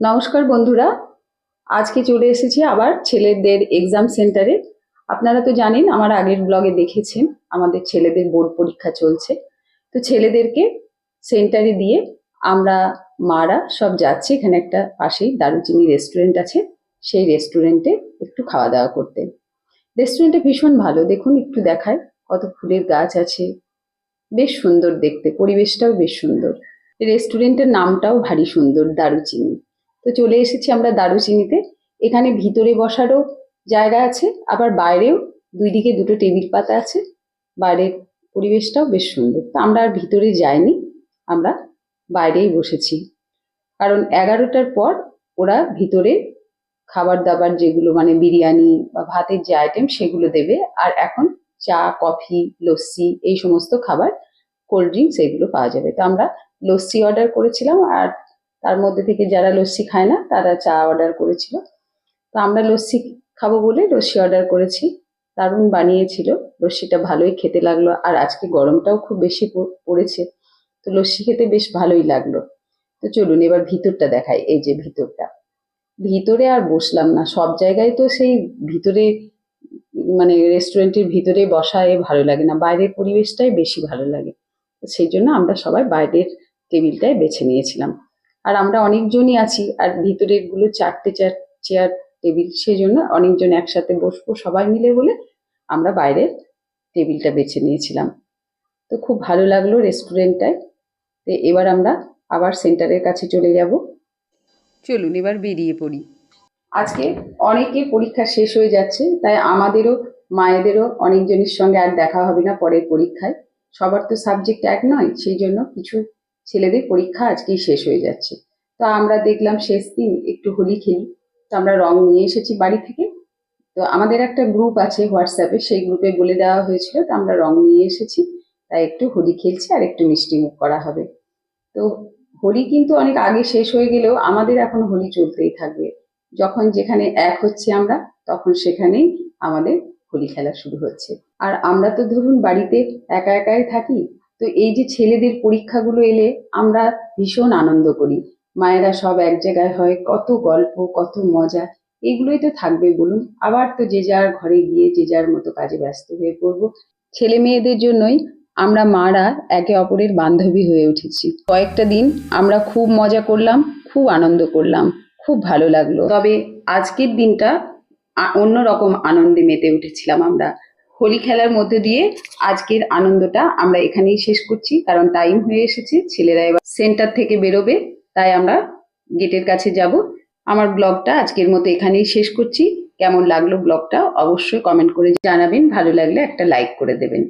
নমস্কার বন্ধুরা, আজকে চলে এসেছি আবার ছেলেদের এক্সাম সেন্টারে। আপনারা তো জানেন, আমার আগের ব্লগে দেখেছেন আমাদের ছেলেদের বোর্ড পরীক্ষা চলছে। তো ছেলেদেরকে সেন্টারে দিয়ে আমরা মারা সব যাচ্ছি। এখানে একটা পাশেই দারুচিনি রেস্টুরেন্ট আছে, সেই রেস্টুরেন্টে একটু খাওয়া দাওয়া করতে। রেস্টুরেন্টটা ভীষণ ভালো, দেখুন একটু দেখায়, কত ফুলের গাছ আছে, বেশ সুন্দর দেখতে, পরিবেশটাও বেশ সুন্দর। রেস্টুরেন্টের নামটাও ভারী সুন্দর, দারুচিনি। তো চলে এসেছি আমরা দারুচিনিতে। এখানে ভিতরে বসারও জায়গা আছে, আবার বাইরেও দুই দিকে দুটো টেবিল পাতা আছে। বাইরের পরিবেশটাও বেশ সুন্দর। তো আমরা আর ভিতরে যাইনি, আমরা বাইরেই বসেছি, কারণ 11টার পর ওরা ভিতরে খাবার দাবার যেগুলো মানে বিরিয়ানি বা ভাতের যে আইটেম সেগুলো দেবে। আর এখন চা, কফি, লস্যি এই সমস্ত খাবার, কোল্ড ড্রিঙ্কস এগুলো পাওয়া যাবে। তো আমরা লস্যি অর্ডার করেছিলাম, আর তার মধ্যে থেকে যারা লস্যি খায় না তারা চা অর্ডার করেছিল। তো আমরা লস্যি খাবো বলে লস্যি অর্ডার করেছি। দারুণ বানিয়েছিল, লস্যিটা ভালোই খেতে লাগলো। আর আজকে গরমটাও খুব বেশি পড়েছে, তো লস্যি খেতে বেশ ভালোই লাগলো। তো চলুন এবার ভিতরটা দেখাই। এই যে ভিতরটা, ভিতরে আর বসলাম না, সব জায়গায় তো সেই ভিতরে মানে রেস্টুরেন্টের ভিতরে বসায় ভালো লাগে না, বাইরের পরিবেশটাই বেশি ভালো লাগে। সেই জন্য আমরা সবাই বাইরের টেবিলটাই বেছে নিয়েছিলাম। আর আমরা অনেকজনই আছি, আর ভিতরের গুলো চারটে চেয়ার টেবিল, সেই জন্য অনেকজন একসাথে বসবো সবাই মিলে বলে আমরা বাইরের টেবিলটা বেছে নিয়েছিলাম। তো খুব ভালো লাগলো রেস্টুরেন্টটায়। তো এবার আমরা আবার সেন্টারের কাছে চলে যাব। চলুন এবার বেরিয়ে পড়ি। আজকে অনেকে পরীক্ষা শেষ হয়ে যাচ্ছে, তাই আমাদেরও মায়েদেরও অনেকজনের সঙ্গে আর দেখা হবে না পরের পরীক্ষায়। সবার তো সাবজেক্ট এক নয়, সেই জন্য কিছু ছেলেদের পরীক্ষা আজকেই শেষ হয়ে যাচ্ছে। তো আমরা দেখলাম শেষ দিন একটু হোলি খেলি। তো আমরা রং নিয়ে এসেছি বাড়ি থেকে। তো আমাদের একটা গ্রুপ আছে হোয়াটসঅ্যাপে, সেই গ্রুপে বলে দেওয়া হয়েছিল, তো আমরা রং নিয়ে এসেছি। তাই একটু হোলি খেলছি আর একটু মিষ্টি মুখ করা হবে। তো হোলি কিন্তু অনেক আগে শেষ হয়ে গেলেও আমাদের এখন হোলি চলতেই থাকবে। যখন যেখানে এক হচ্ছে আমরা, তখন সেখানেই আমাদের হোলি খেলা শুরু হচ্ছে। আর আমরা তো ধরুন বাড়িতে একা একাই থাকি, তো এই যে ছেলেদের পরীক্ষাগুলো এলে আমরা ভীষণ আনন্দ করি। মায়েরা সব এক জায়গায় হয়, কত গল্প, কত মজা, এগুলোই তো থাকবে বলুন। আবার তো যে যার ঘরে গিয়ে যে যার মতো কাজে ব্যস্ত হয়ে পড়বো। ছেলে মেয়েদের জন্যই আমরা মারা একে অপরের বান্ধবী হয়ে উঠেছি। কয়েকটা দিন আমরা খুব মজা করলাম, খুব আনন্দ করলাম, খুব ভালো লাগলো। তবে আজকের দিনটা অন্যরকম আনন্দে মেতে উঠেছিলাম আমরা। হোলি খেলার মধ্যে দিয়ে আজকের আনন্দটা আমরা এখানেই শেষ করছি, কারণ টাইম হয়ে এসেছে, ছেলেরা এবার সেন্টার থেকে বেরোবে, তাই আমরা গেটের কাছে যাব। আমার ব্লগটা আজকের মতো এখানেই শেষ করছি। কেমন লাগলো ব্লগটা অবশ্যই কমেন্ট করে জানাবেন, ভালো লাগলে একটা লাইক করে দেবেন।